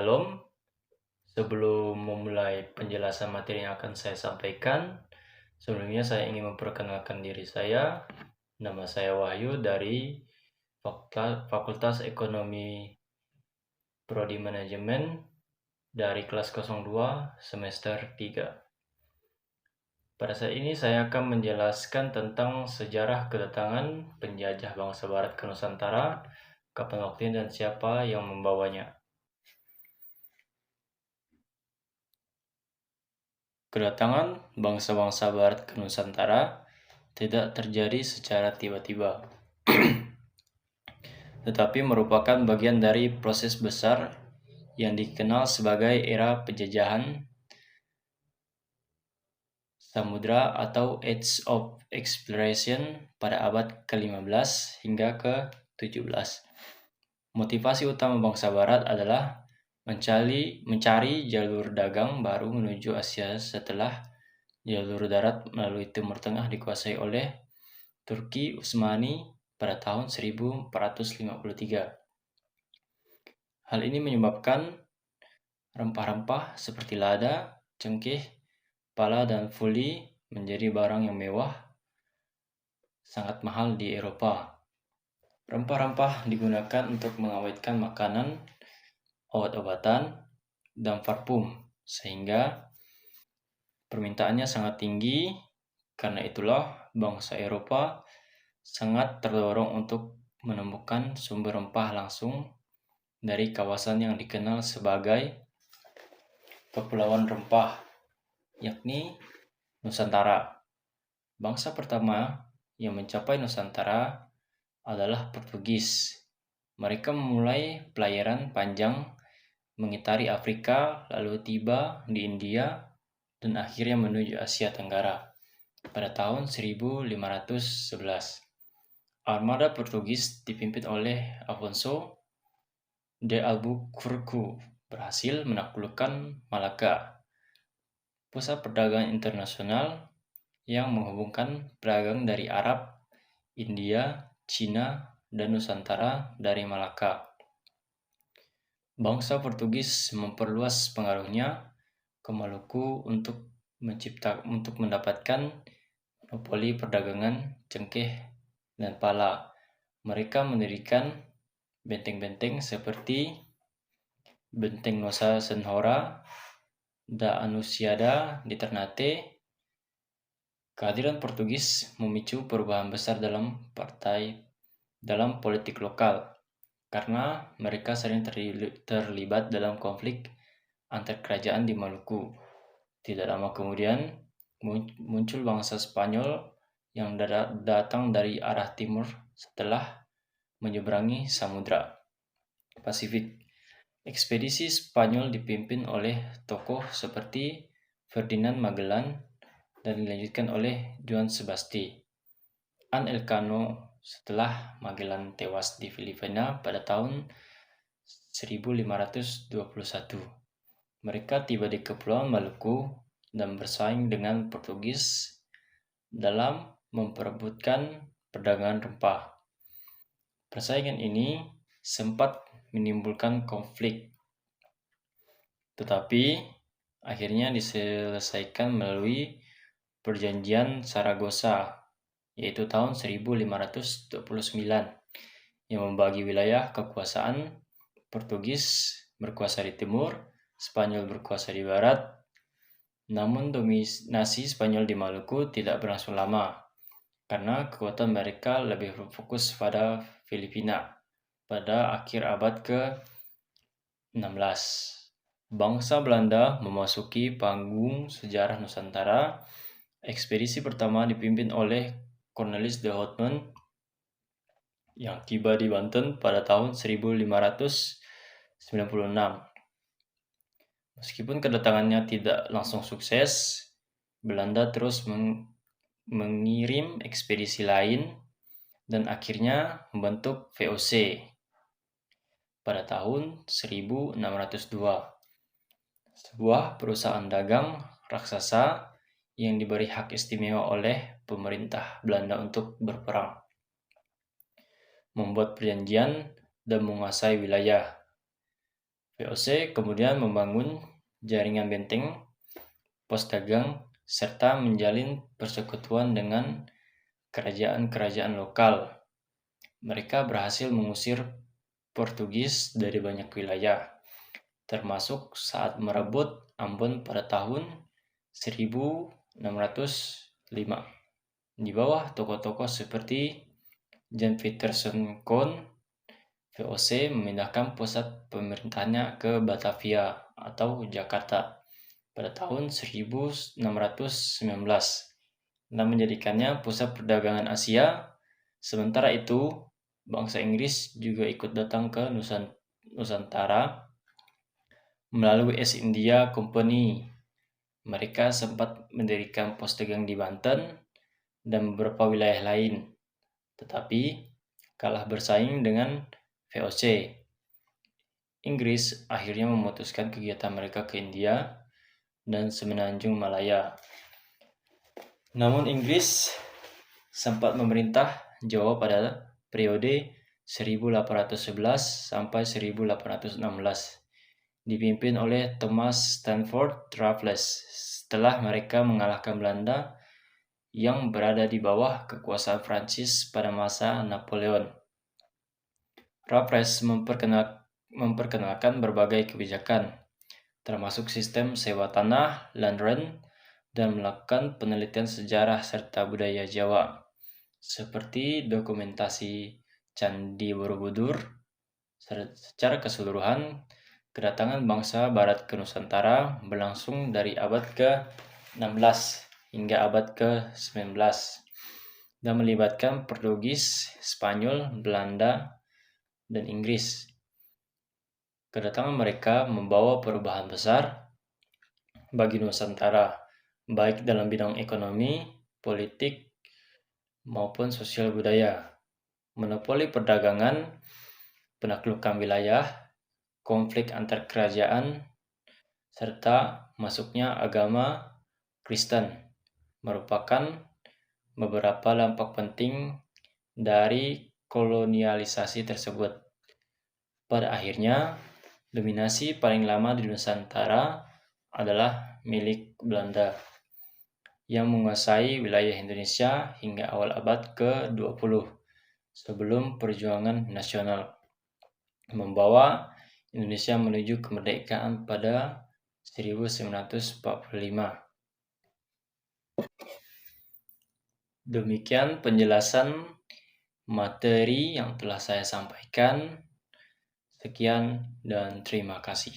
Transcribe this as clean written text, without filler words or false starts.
Shalom. Sebelum memulai penjelasan materi yang akan saya sampaikan, sebelumnya saya ingin memperkenalkan diri saya. Nama saya Wahyu dari Fakultas Ekonomi Prodi Manajemen dari kelas 02 semester 3. Pada saat ini saya akan menjelaskan tentang sejarah kedatangan penjajah bangsa Barat ke Nusantara, kapan waktunya dan siapa yang membawanya. Kedatangan bangsa-bangsa Barat ke Nusantara tidak terjadi secara tiba-tiba, tetapi merupakan bagian dari proses besar yang dikenal sebagai era penjajahan samudra atau Age of Exploration pada abad ke-15 hingga ke-17. Motivasi utama bangsa Barat adalah mencari jalur dagang baru menuju Asia setelah jalur darat melalui Timur Tengah dikuasai oleh Turki Utsmani pada tahun 1453. Hal ini menyebabkan rempah-rempah seperti lada, cengkeh, pala, dan fuli menjadi barang yang mewah, sangat mahal di Eropa. Rempah-rempah digunakan untuk mengawetkan makanan, obat-obatan, dan parfum, sehingga permintaannya sangat tinggi. Karena itulah bangsa Eropa sangat terdorong untuk menemukan sumber rempah langsung dari kawasan yang dikenal sebagai Kepulauan Rempah, yakni Nusantara. Bangsa pertama yang mencapai Nusantara adalah Portugis. Mereka memulai pelayaran panjang mengitari Afrika, lalu tiba di India, dan akhirnya menuju Asia Tenggara pada tahun 1511. Armada Portugis dipimpin oleh Afonso de Albuquerque berhasil menaklukkan Malaka, pusat perdagangan internasional yang menghubungkan pedagang dari Arab, India, Cina, dan Nusantara dari Malaka. Bangsa Portugis memperluas pengaruhnya ke Maluku untuk mendapatkan monopoli perdagangan cengkeh dan pala. Mereka mendirikan benteng-benteng seperti Benteng Nusa Senhora da Anunciada di Ternate. Kehadiran Portugis memicu perubahan besar dalam politik lokal, karena mereka sering terlibat dalam konflik antar kerajaan di Maluku. Tidak lama kemudian muncul bangsa Spanyol yang datang dari arah timur setelah menyeberangi Samudra Pasifik. Ekspedisi Spanyol dipimpin oleh tokoh seperti Ferdinand Magellan dan dilanjutkan oleh Juan Sebastián Elcano setelah Magellan tewas di Filipina pada tahun 1521. Mereka tiba di Kepulauan Maluku dan bersaing dengan Portugis dalam memperebutkan perdagangan rempah. Persaingan ini sempat menimbulkan konflik, tetapi akhirnya diselesaikan melalui Perjanjian Saragossa, yaitu tahun 1529, yang membagi wilayah kekuasaan. Portugis berkuasa di timur, Spanyol berkuasa di barat. Namun dominasi Spanyol di Maluku tidak berlangsung lama, karena kekuatan mereka lebih berfokus pada Filipina pada akhir abad ke-16. Bangsa Belanda memasuki panggung sejarah Nusantara. Ekspedisi pertama dipimpin oleh Cornelis de Houtman yang tiba di Banten pada tahun 1596. Meskipun kedatangannya tidak langsung sukses, Belanda terus mengirim ekspedisi lain dan akhirnya membentuk VOC pada tahun 1602, sebuah perusahaan dagang raksasa yang diberi hak istimewa oleh pemerintah Belanda untuk berperang, membuat perjanjian, dan menguasai wilayah. VOC kemudian membangun jaringan benteng, pos dagang, serta menjalin persekutuan dengan kerajaan-kerajaan lokal. Mereka berhasil mengusir Portugis dari banyak wilayah, termasuk saat merebut Ambon pada tahun 1605. Di bawah tokoh-tokoh seperti Jan Pieterszoon Koen, VOC memindahkan pusat pemerintahannya ke Batavia atau Jakarta pada tahun 1619 dan menjadikannya pusat perdagangan Asia. Sementara itu, bangsa Inggris juga ikut datang ke Nusantara melalui East India Company. Mereka sempat mendirikan pos dagang di Banten dan beberapa wilayah lain, tetapi kalah bersaing dengan VOC. Inggris akhirnya memutuskan kegiatan mereka ke India dan Semenanjung Malaya. Namun Inggris sempat memerintah Jawa pada periode 1811 sampai 1816, dipimpin oleh Thomas Stamford Raffles setelah mereka mengalahkan Belanda yang berada di bawah kekuasaan Prancis pada masa Napoleon. Raffles memperkenalkan berbagai kebijakan, termasuk sistem sewa tanah, land rent, dan melakukan penelitian sejarah serta budaya Jawa, seperti dokumentasi Candi Borobudur. Secara keseluruhan, kedatangan bangsa Barat ke Nusantara berlangsung dari abad ke-16 hingga abad ke-19 dan melibatkan Portugis, Spanyol, Belanda, dan Inggris. Kedatangan mereka membawa perubahan besar bagi Nusantara, baik dalam bidang ekonomi, politik, maupun sosial budaya. Monopoli perdagangan, penaklukan wilayah, konflik antar kerajaan, serta masuknya agama Kristen merupakan beberapa dampak penting dari kolonialisasi tersebut. Pada akhirnya, dominasi paling lama di Nusantara adalah milik Belanda yang menguasai wilayah Indonesia hingga awal abad ke-20 sebelum perjuangan nasional membawa Indonesia menuju kemerdekaan pada 1945. Demikian penjelasan materi yang telah saya sampaikan. Sekian dan terima kasih.